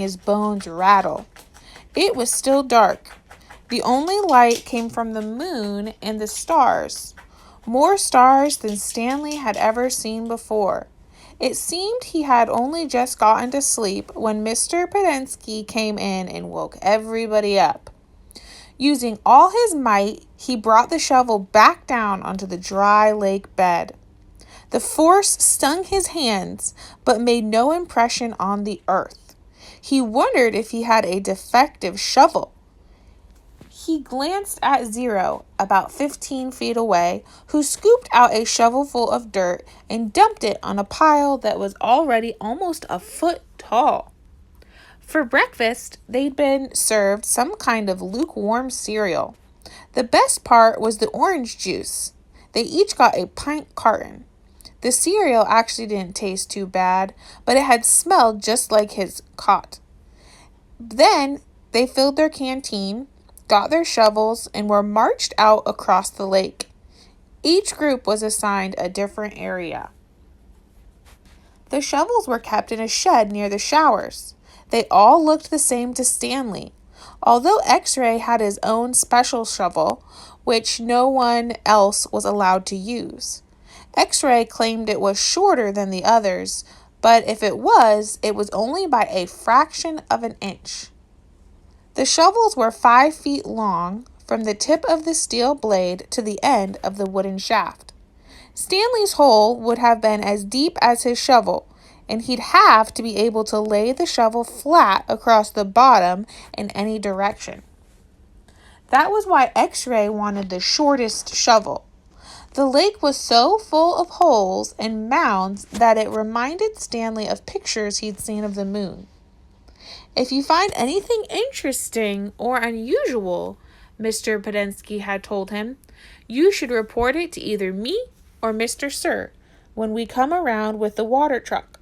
his bones rattle. It was still dark. The only light came from the moon and the stars. More stars than Stanley had ever seen before. It seemed he had only just gotten to sleep when Mr. Podensky came in and woke everybody up. Using all his might, he brought the shovel back down onto the dry lake bed. The force stung his hands, but made no impression on the earth. He wondered if he had a defective shovel. He glanced at Zero, about 15 feet away, who scooped out a shovelful of dirt and dumped it on a pile that was already almost a foot tall. For breakfast, they'd been served some kind of lukewarm cereal. The best part was the orange juice. They each got a pint carton. The cereal actually didn't taste too bad, but it had smelled just like his cot. Then they filled their canteen, got their shovels, and were marched out across the lake. Each group was assigned a different area. The shovels were kept in a shed near the showers. They all looked the same to Stanley, although X-Ray had his own special shovel, which no one else was allowed to use. X-Ray claimed it was shorter than the others, but if it was only by a fraction of an inch. The shovels were 5 feet long, from the tip of the steel blade to the end of the wooden shaft. Stanley's hole would have been as deep as his shovel, and he'd have to be able to lay the shovel flat across the bottom in any direction. That was why X-Ray wanted the shortest shovel. The lake was so full of holes and mounds that it reminded Stanley of pictures he'd seen of the moon. If you find anything interesting or unusual, Mr. Podensky had told him, you should report it to either me or Mr. Sir when we come around with the water truck.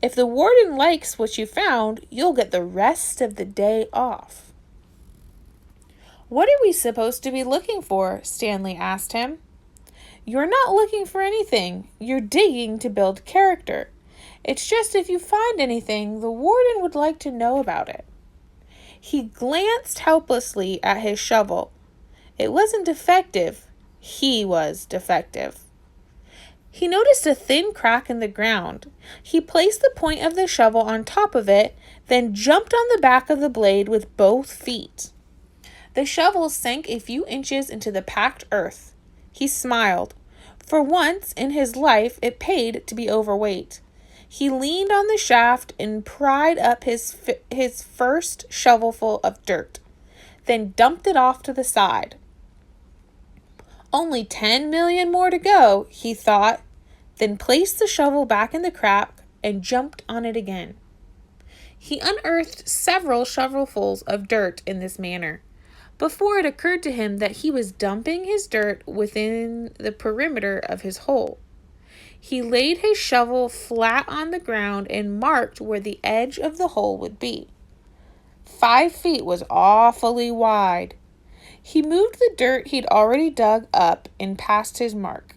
If the warden likes what you found, you'll get the rest of the day off. What are we supposed to be looking for? Stanley asked him. You're not looking for anything. You're digging to build character. It's just if you find anything, the warden would like to know about it. He glanced helplessly at his shovel. It wasn't defective. He was defective. He noticed a thin crack in the ground. He placed the point of the shovel on top of it, then jumped on the back of the blade with both feet. The shovel sank a few inches into the packed earth. He smiled. For once in his life, it paid to be overweight. He leaned on the shaft and pried up his first shovelful of dirt, then dumped it off to the side. Only 10 million more to go, he thought, then placed the shovel back in the crack and jumped on it again. He unearthed several shovelfuls of dirt in this manner, before it occurred to him that he was dumping his dirt within the perimeter of his hole. He laid his shovel flat on the ground and marked where the edge of the hole would be. 5 feet was awfully wide. He moved the dirt he'd already dug up and out past his mark.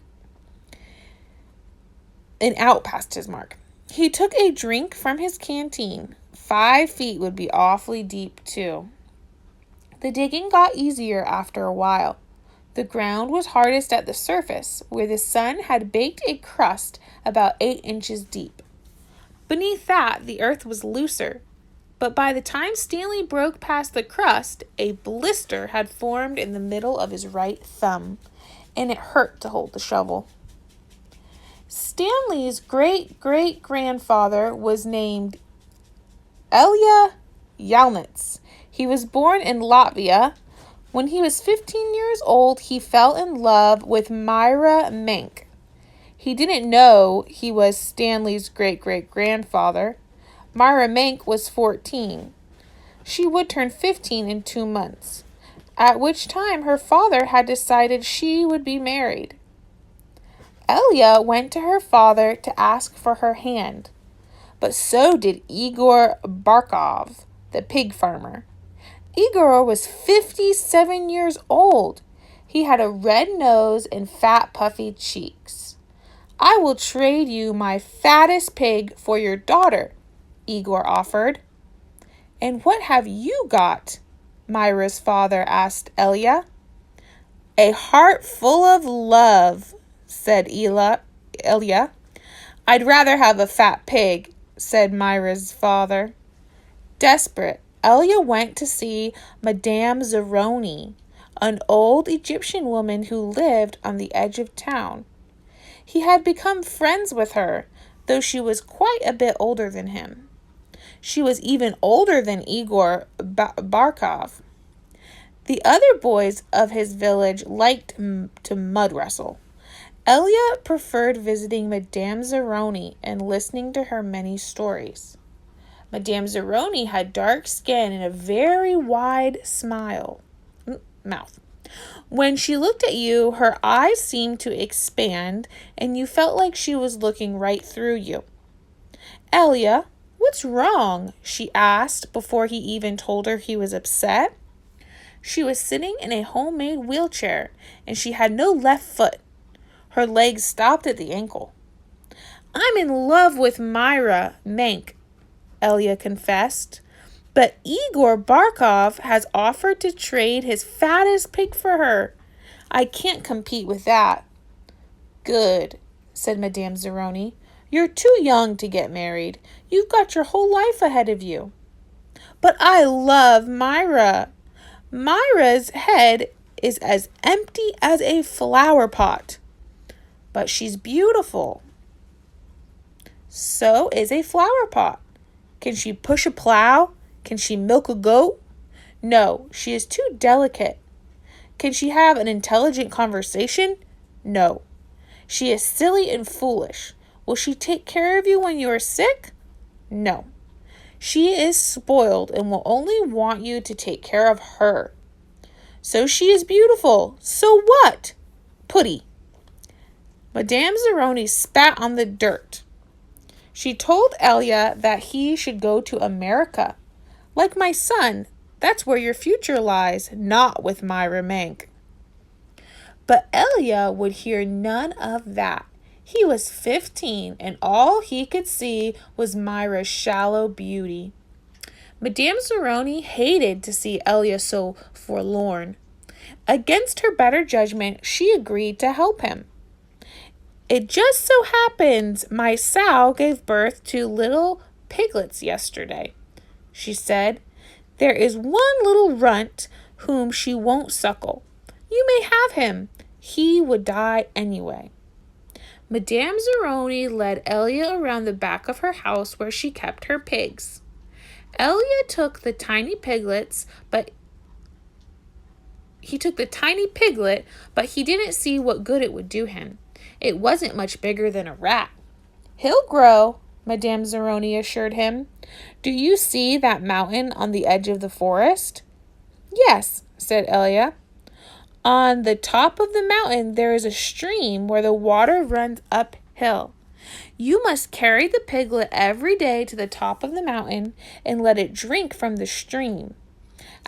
He took a drink from his canteen. 5 feet would be awfully deep, too. The digging got easier after a while. The ground was hardest at the surface, where the sun had baked a crust about 8 inches deep. Beneath that, the earth was looser, but by the time Stanley broke past the crust, a blister had formed in the middle of his right thumb, and it hurt to hold the shovel. Stanley's great-great-grandfather was named Ilya Yalnats. He was born in Latvia. When he was 15 years old, he fell in love with Myra Menk. He didn't know he was Stanley's great-great-grandfather. Myra Menk was 14. She would turn 15 in 2 months, at which time her father had decided she would be married. Elia went to her father to ask for her hand, but so did Igor Barkov, the pig farmer. Igor was 57 years old. He had a red nose and fat, puffy cheeks. I will trade you my fattest pig for your daughter, Igor offered. "And what have you got?" Myra's father asked Elia. "A heart full of love," said Elia. "I'd rather have a fat pig," said Myra's father. Desperate, Elia went to see Madame Zeroni, an old Egyptian woman who lived on the edge of town. He had become friends with her, though she was quite a bit older than him. She was even older than Igor Barkov. The other boys of his village liked to mud wrestle. Elia preferred visiting Madame Zeroni and listening to her many stories. Madame Zeroni had dark skin and a very wide mouth. When she looked at you, her eyes seemed to expand, and you felt like she was looking right through you. "Elia, what's wrong?" she asked before he even told her he was upset. She was sitting in a homemade wheelchair, and she had no left foot. Her legs stopped at the ankle. "I'm in love with Myra Mank," Elia confessed. "But Igor Barkov has offered to trade his fattest pig for her. I can't compete with that." "Good," said Madame Zeroni. "You're too young to get married. You've got your whole life ahead of you." "But I love Myra. Myra's head is as empty as a flower pot." "But she's beautiful." "So is a flower pot. Can she push a plow? Can she milk a goat?" "No, she is too delicate." "Can she have an intelligent conversation?" "No. She is silly and foolish. Will she take care of you when you are sick?" "No. She is spoiled and will only want you to take care of her." "So she is beautiful. So what?" "Putty." Madame Zeroni spat on the dirt. She told Elia that he should go to America. "Like my son, that's where your future lies, not with Myra Mank." But Elia would hear none of that. He was 15, and all he could see was Myra's shallow beauty. Madame Zeroni hated to see Elia so forlorn. Against her better judgment, she agreed to help him. "It just so happens my sow gave birth to little piglets yesterday," she said. "There is one little runt whom she won't suckle. You may have him. He would die anyway." Madame Zeroni led Elia around the back of her house where she kept her pigs. Elia took the tiny piglet, but he didn't see what good it would do him. It wasn't much bigger than a rat. "He'll grow," Madame Zeroni assured him. "Do you see that mountain on the edge of the forest?" "Yes," said Elia. "On the top of the mountain there is a stream where the water runs uphill. You must carry the piglet every day to the top of the mountain and let it drink from the stream.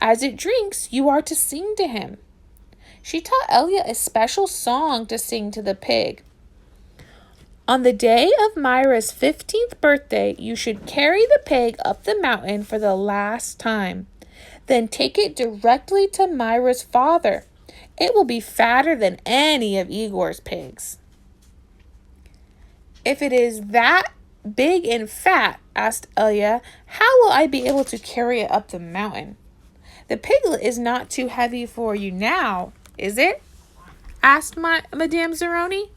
As it drinks, you are to sing to him." She taught Elia a special song to sing to the pig. "On the day of Myra's 15th birthday, you should carry the pig up the mountain for the last time. Then take it directly to Myra's father. It will be fatter than any of Igor's pigs." "If it is that big and fat," asked Elia, "how will I be able to carry it up the mountain?" "The piglet is not too heavy for you now, is it?" asked Madame Zeroni.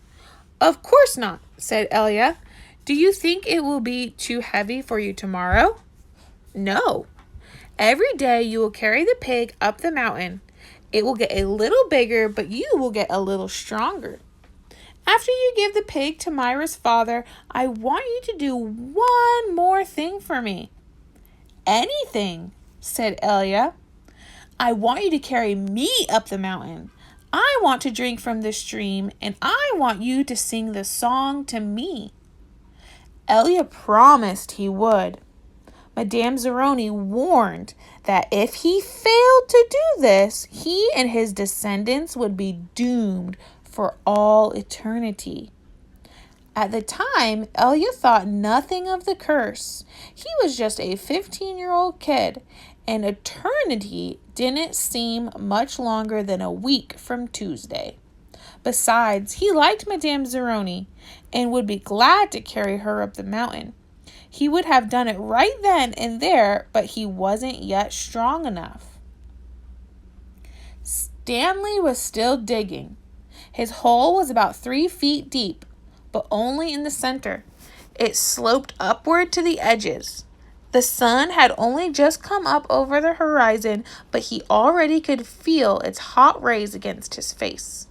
"Of course not," said Elia. "Do you think it will be too heavy for you tomorrow?" "No. Every day you will carry the pig up the mountain. It will get a little bigger, but you will get a little stronger. After you give the pig to Myra's father, I want you to do one more thing for me." "Anything," said Elia. "I want you to carry me up the mountain. I want to drink from the stream, and I want you to sing the song to me." Elia promised he would. Madame Zeroni warned that if he failed to do this, he and his descendants would be doomed for all eternity. At the time, Elia thought nothing of the curse. He was just a 15-year-old kid, and eternity didn't seem much longer than a week from Tuesday. Besides, he liked Madame Zeroni and would be glad to carry her up the mountain. He would have done it right then and there, but he wasn't yet strong enough. Stanley was still digging. His hole was about 3 feet deep, but only in the center. It sloped upward to the edges. The sun had only just come up over the horizon, but he already could feel its hot rays against his face.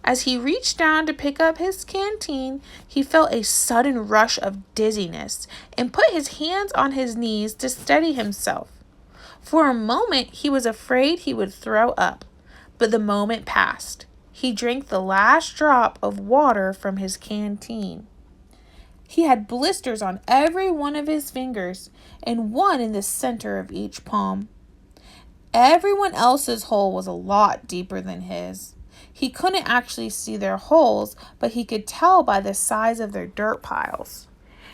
As he reached down to pick up his canteen, he felt a sudden rush of dizziness and put his hands on his knees to steady himself. For a moment, he was afraid he would throw up, but the moment passed. He drank the last drop of water from his canteen. He had blisters on every one of his fingers and one in the center of each palm. Everyone else's hole was a lot deeper than his. He couldn't actually see their holes, but he could tell by the size of their dirt piles.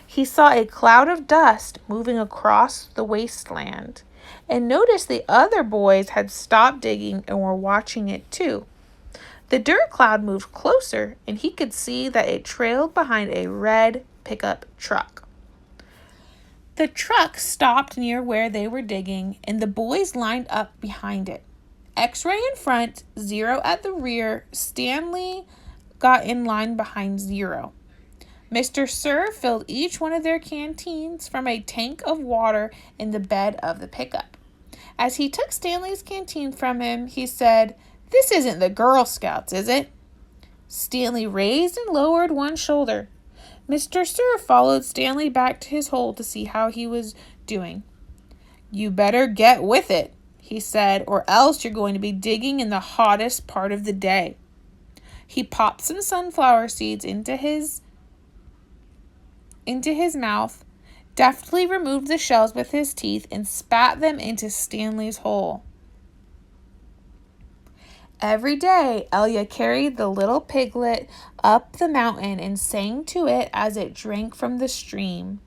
He saw a cloud of dust moving across the wasteland and noticed the other boys had stopped digging and were watching it too. The dirt cloud moved closer, and he could see that it trailed behind a red pickup truck. The truck stopped near where they were digging, and the boys lined up behind it. X-Ray in front, Zero at the rear. Stanley got in line behind Zero. Mr. Sir filled each one of their canteens from a tank of water in the bed of the pickup. As he took Stanley's canteen from him, he said, "This isn't the Girl Scouts, is it?" Stanley raised and lowered one shoulder. Mr. Sir followed Stanley back to his hole to see how he was doing. "You better get with it," he said, "or else you're going to be digging in the hottest part of the day." He popped some sunflower seeds into his mouth, deftly removed the shells with his teeth, and spat them into Stanley's hole. Every day, Elia carried the little piglet up the mountain and sang to it as it drank from the stream.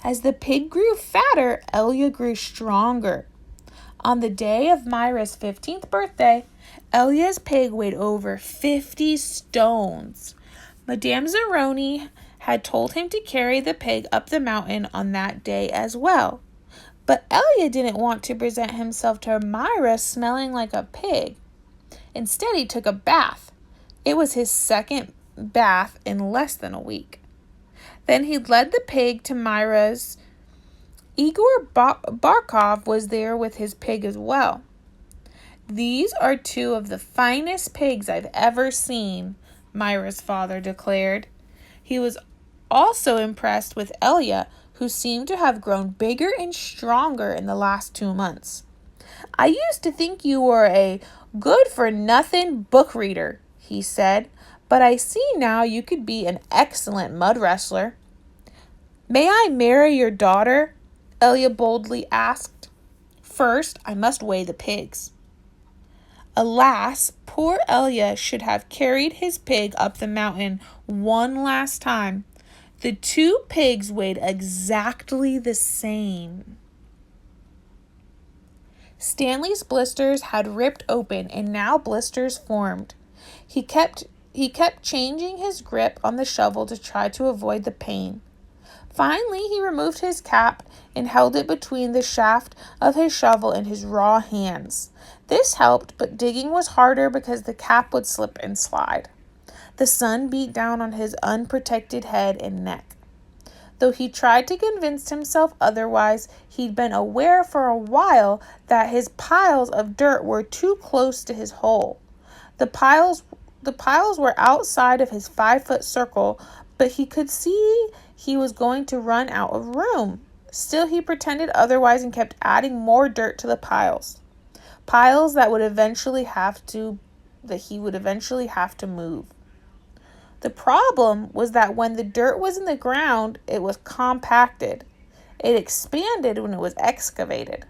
As the pig grew fatter, Elia grew stronger. On the day of Myra's 15th birthday, Elia's pig weighed over 50 stones. Madame Zeroni had told him to carry the pig up the mountain on that day as well. But Elia didn't want to present himself to Myra smelling like a pig. Instead, he took a bath. It was his second bath in less than a week. Then he led the pig to Myra's. Igor Barkov was there with his pig as well. "These are two of the finest pigs I've ever seen," Myra's father declared. He was also impressed with Elia, who seemed to have grown bigger and stronger in the last 2 months. "I used to think you were a good-for-nothing book reader," he said, "but I see now you could be an excellent mud wrestler." "May I marry your daughter?" Elia boldly asked. "First, I must weigh the pigs." Alas, poor Elia should have carried his pig up the mountain one last time. The 2 pigs weighed exactly the same. Stanley's blisters had ripped open, and now blisters formed. He kept changing his grip on the shovel to try to avoid the pain. Finally, he removed his cap and held it between the shaft of his shovel and his raw hands. This helped, but digging was harder because the cap would slip and slide. The sun beat down on his unprotected head and neck. Though he tried to convince himself otherwise, he'd been aware for a while that his piles of dirt were too close to his hole. The piles were outside of his 5-foot circle, but he could see he was going to run out of room. Still, he pretended otherwise and kept adding more dirt to the piles. Piles that he would eventually have to move. The problem was that when the dirt was in the ground, it was compacted. It expanded when it was excavated.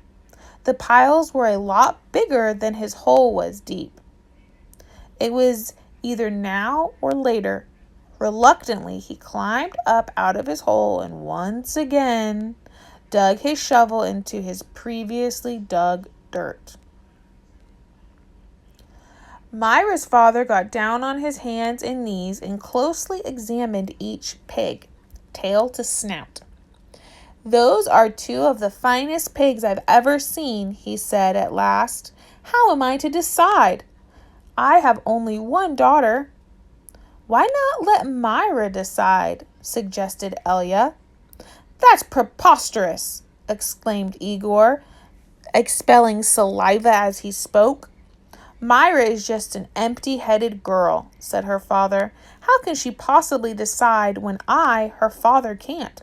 The piles were a lot bigger than his hole was deep. It was either now or later. Reluctantly, he climbed up out of his hole and once again dug his shovel into his previously dug dirt. Myra's father got down on his hands and knees and closely examined each pig, tail to snout. "Those are two of the finest pigs I've ever seen," he said at last. "How am I to decide? I have only one daughter." "Why not let Myra decide?" suggested Elia. "That's preposterous!" exclaimed Igor, expelling saliva as he spoke. "Myra is just an empty-headed girl," said her father. "How can she possibly decide when I, her father, can't?"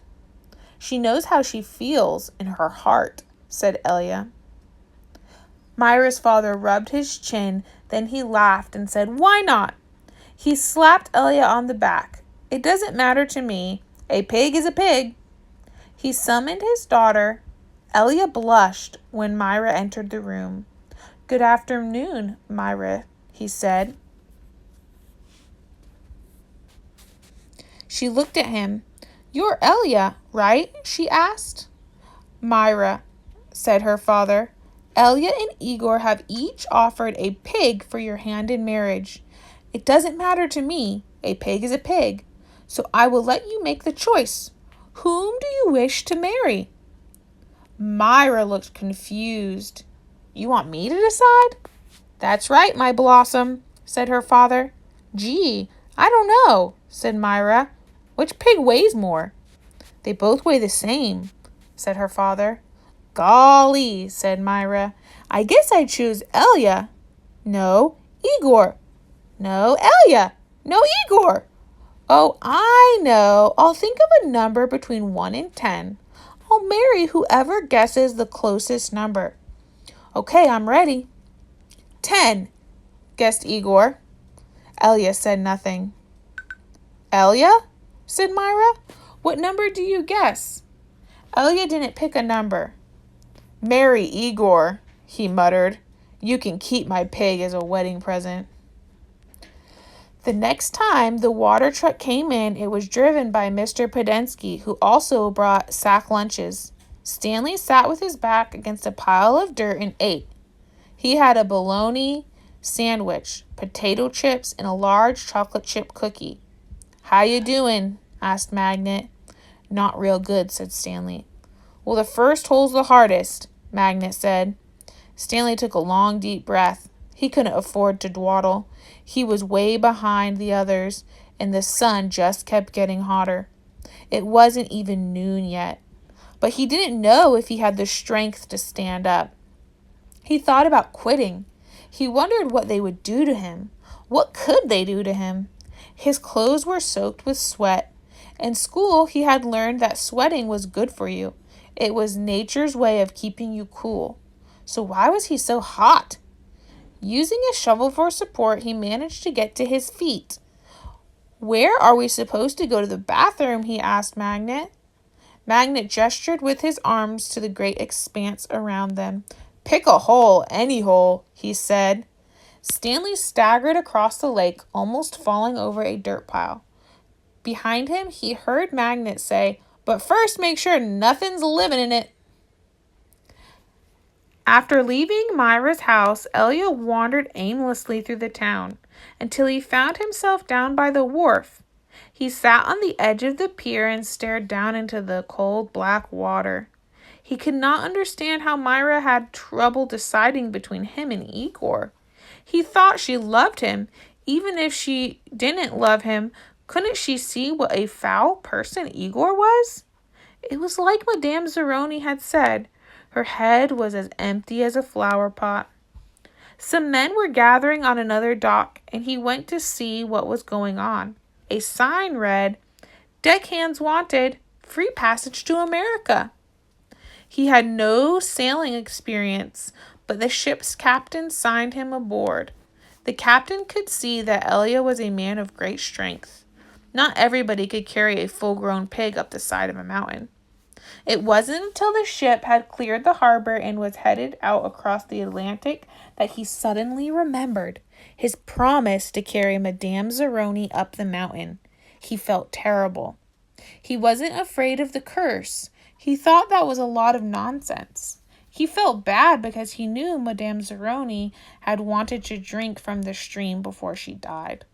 "She knows how she feels in her heart," said Elia. Myra's father rubbed his chin, then he laughed and said, "Why not?" He slapped Elia on the back. "It doesn't matter to me. A pig is a pig." He summoned his daughter. Elia blushed when Myra entered the room. "Good afternoon, Myra," he said. She looked at him. "You're Elia, right?" she asked. "Myra," said her father. "Elia and Igor have each offered a pig for your hand in marriage. It doesn't matter to me. A pig is a pig. So I will let you make the choice. Whom do you wish to marry?" Myra looked confused. "You want me to decide?" "That's right, my blossom," said her father. "Gee, I don't know," said Myra. "Which pig weighs more?" "They both weigh the same," said her father. "Golly," said Myra. "I guess I'd choose Elia." "No, Igor." "No, Elia." "No, Igor." "Oh, I know. I'll think of a number between 1 and 10. I'll marry whoever guesses the closest number." "Okay, I'm ready." 10, guessed Igor. Elia said nothing. "Elia?" said Myra. "What number do you guess?" Elia didn't pick a number. "Marry Igor," he muttered. "You can keep my pig as a wedding present." The next time the water truck came in, it was driven by Mr. Podensky, who also brought sack lunches. Stanley sat with his back against a pile of dirt and ate. He had a bologna sandwich, potato chips, and a large chocolate chip cookie. "How you doing?" asked Magnet. "Not real good," said Stanley. "Well, the first hole's the hardest," Magnet said. Stanley took a long, deep breath. He couldn't afford to dawdle. He was way behind the others, and the sun just kept getting hotter. It wasn't even noon yet, but he didn't know if he had the strength to stand up. He thought about quitting. He wondered what they would do to him. What could they do to him? His clothes were soaked with sweat. In school, he had learned that sweating was good for you. It was nature's way of keeping you cool. So why was he so hot? Using a shovel for support, he managed to get to his feet. "Where are we supposed to go to the bathroom?" he asked Magnet. Magnet gestured with his arms to the great expanse around them. "Pick a hole, any hole," he said. Stanley staggered across the lake, almost falling over a dirt pile. Behind him, he heard Magnet say, "But first make sure nothing's living in it." After leaving Myra's house, Elia wandered aimlessly through the town until he found himself down by the wharf. He sat on the edge of the pier and stared down into the cold black water. He could not understand how Myra had trouble deciding between him and Igor. He thought she loved him. Even if she didn't love him, couldn't she see what a foul person Igor was? It was like Madame Zeroni had said. Her head was as empty as a flower pot. Some men were gathering on another dock, and he went to see what was going on. A sign read, "Deckhands wanted, free passage to America." He had no sailing experience, but the ship's captain signed him aboard. The captain could see that Elia was a man of great strength. Not everybody could carry a full-grown pig up the side of a mountain. It wasn't until the ship had cleared the harbor and was headed out across the Atlantic that he suddenly remembered his promise to carry Madame Zeroni up the mountain. He felt terrible. He wasn't afraid of the curse. He thought that was a lot of nonsense. He felt bad because he knew Madame Zeroni had wanted to drink from the stream before she died.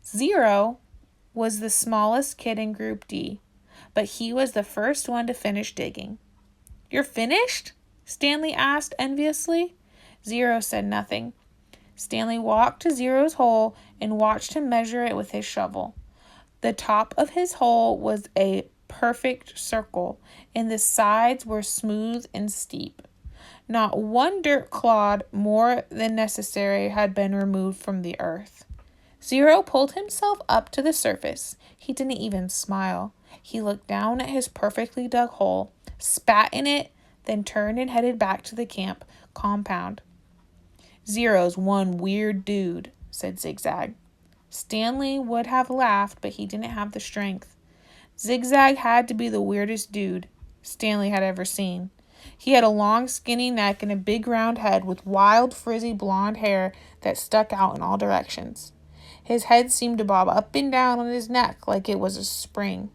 Zero was the smallest kid in Group D, but he was the first one to finish digging. "You're finished?" Stanley asked enviously. Zero said nothing. Stanley walked to Zero's hole and watched him measure it with his shovel. The top of his hole was a perfect circle, and the sides were smooth and steep. Not one dirt clod more than necessary had been removed from the earth. Zero pulled himself up to the surface. He didn't even smile. He looked down at his perfectly dug hole, spat in it, then turned and headed back to the camp compound. "Zero's one weird dude," said Zigzag. Stanley would have laughed, but he didn't have the strength. Zigzag had to be the weirdest dude Stanley had ever seen. He had a long, skinny neck and a big round head with wild, frizzy blonde hair that stuck out in all directions. His head seemed to bob up and down on his neck like it was a spring.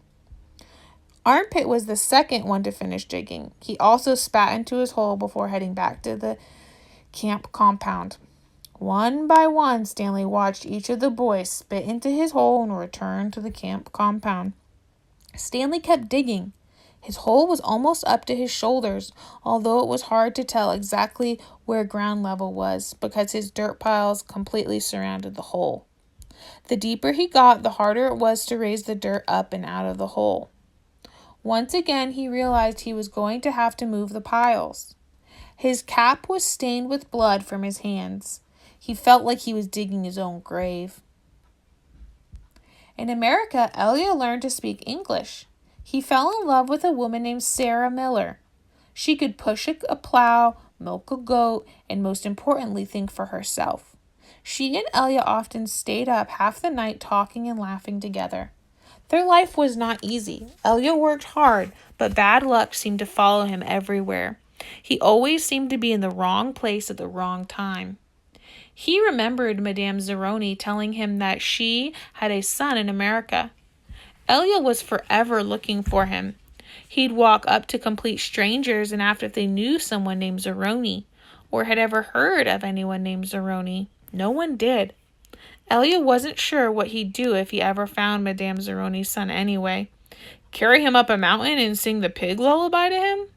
Armpit was the second one to finish digging. He also spat into his hole before heading back to the camp compound. One by one, Stanley watched each of the boys spit into his hole and return to the camp compound. Stanley kept digging. His hole was almost up to his shoulders, although it was hard to tell exactly where ground level was because his dirt piles completely surrounded the hole. The deeper he got, the harder it was to raise the dirt up and out of the hole. Once again, he realized he was going to have to move the piles. His cap was stained with blood from his hands. He felt like he was digging his own grave. In America, Elia learned to speak English. He fell in love with a woman named Sarah Miller. She could push a plow, milk a goat, and most importantly, think for herself. She and Elia often stayed up half the night talking and laughing together. Their life was not easy. Elia worked hard, but bad luck seemed to follow him everywhere. He always seemed to be in the wrong place at the wrong time. He remembered Madame Zeroni telling him that she had a son in America. Elia was forever looking for him. He'd walk up to complete strangers and ask if they knew someone named Zeroni, or had ever heard of anyone named Zeroni. No one did. Elia wasn't sure what he'd do if he ever found Madame Zeroni's son anyway. Carry him up a mountain and sing the pig lullaby to him?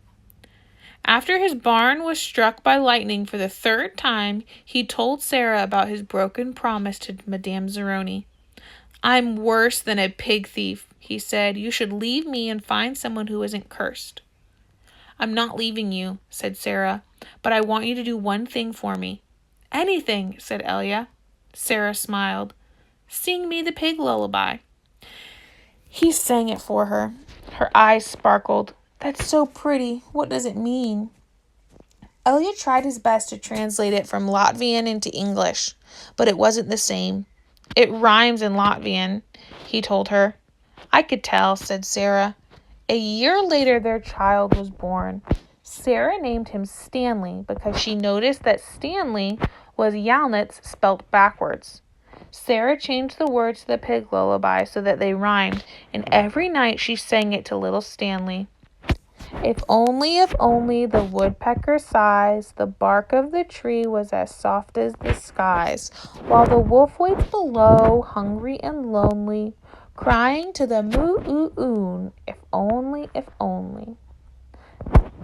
After his barn was struck by lightning for the third time, he told Sarah about his broken promise to Madame Zeroni. "I'm worse than a pig thief," he said. "You should leave me and find someone who isn't cursed." "I'm not leaving you," said Sarah, "but I want you to do one thing for me." "Anything," said Elia. Sarah smiled. "Sing me the pig lullaby." He sang it for her. Her eyes sparkled. "That's so pretty. What does it mean?" Elia tried his best to translate it from Latvian into English, but it wasn't the same. "It rhymes in Latvian," he told her. "I could tell," said Sarah. A year later, their child was born. Sarah named him Stanley because she noticed that Stanley was Yalnitz spelt backwards. Sarah changed the words to the pig lullaby so that they rhymed, and every night she sang it to little Stanley. If only the woodpecker sighs, the bark of the tree was as soft as the skies, while the wolf waits below, hungry and lonely, crying to the moo-oo-oon, if only, if only.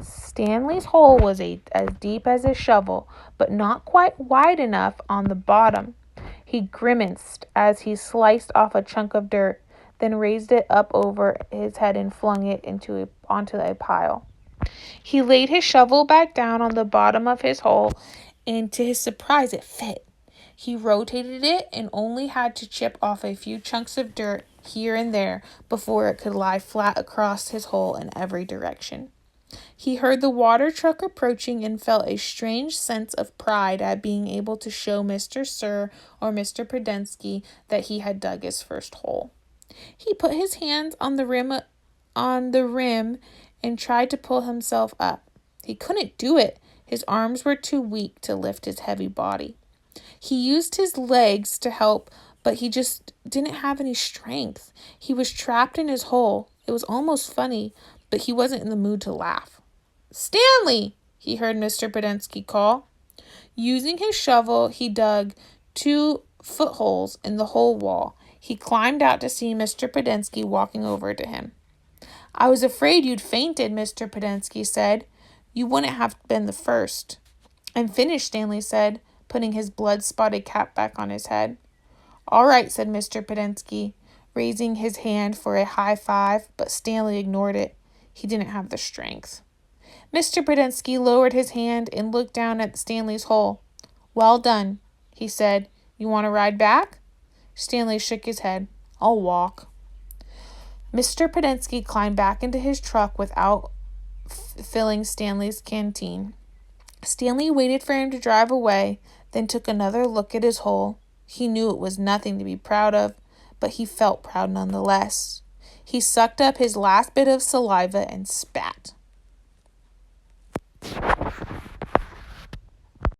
Stanley's hole was as deep as a shovel, but not quite wide enough on the bottom. He grimaced as he sliced off a chunk of dirt, then raised it up over his head and flung it onto a pile. He laid his shovel back down on the bottom of his hole, and to his surprise, it fit. He rotated it and only had to chip off a few chunks of dirt here and there before it could lie flat across his hole in every direction. He heard the water truck approaching and felt a strange sense of pride at being able to show Mr. Sir or Mr. Prudensky that he had dug his first hole. He put his hands on the rim and tried to pull himself up. He couldn't do it. His arms were too weak to lift his heavy body. He used his legs to help, but he just didn't have any strength. He was trapped in his hole. It was almost funny, but he wasn't in the mood to laugh. "Stanley!" he heard Mr. Podensky call. Using his shovel, he dug 2 footholes in the hole wall. He climbed out to see Mr. Podensky walking over to him. "I was afraid you'd fainted," Mr. Podensky said. "You wouldn't have been the first." "I'm finished," Stanley said, putting his blood-spotted cap back on his head. "All right," said Mr. Podensky, raising his hand for a high five, but Stanley ignored it. He didn't have the strength. Mr. Podensky lowered his hand and looked down at Stanley's hole. "Well done," he said. "You want to ride back?" Stanley shook his head. "I'll walk." Mr. Podensky climbed back into his truck without filling Stanley's canteen. Stanley waited for him to drive away, then took another look at his hole. He knew it was nothing to be proud of, but he felt proud nonetheless. He sucked up his last bit of saliva and spat.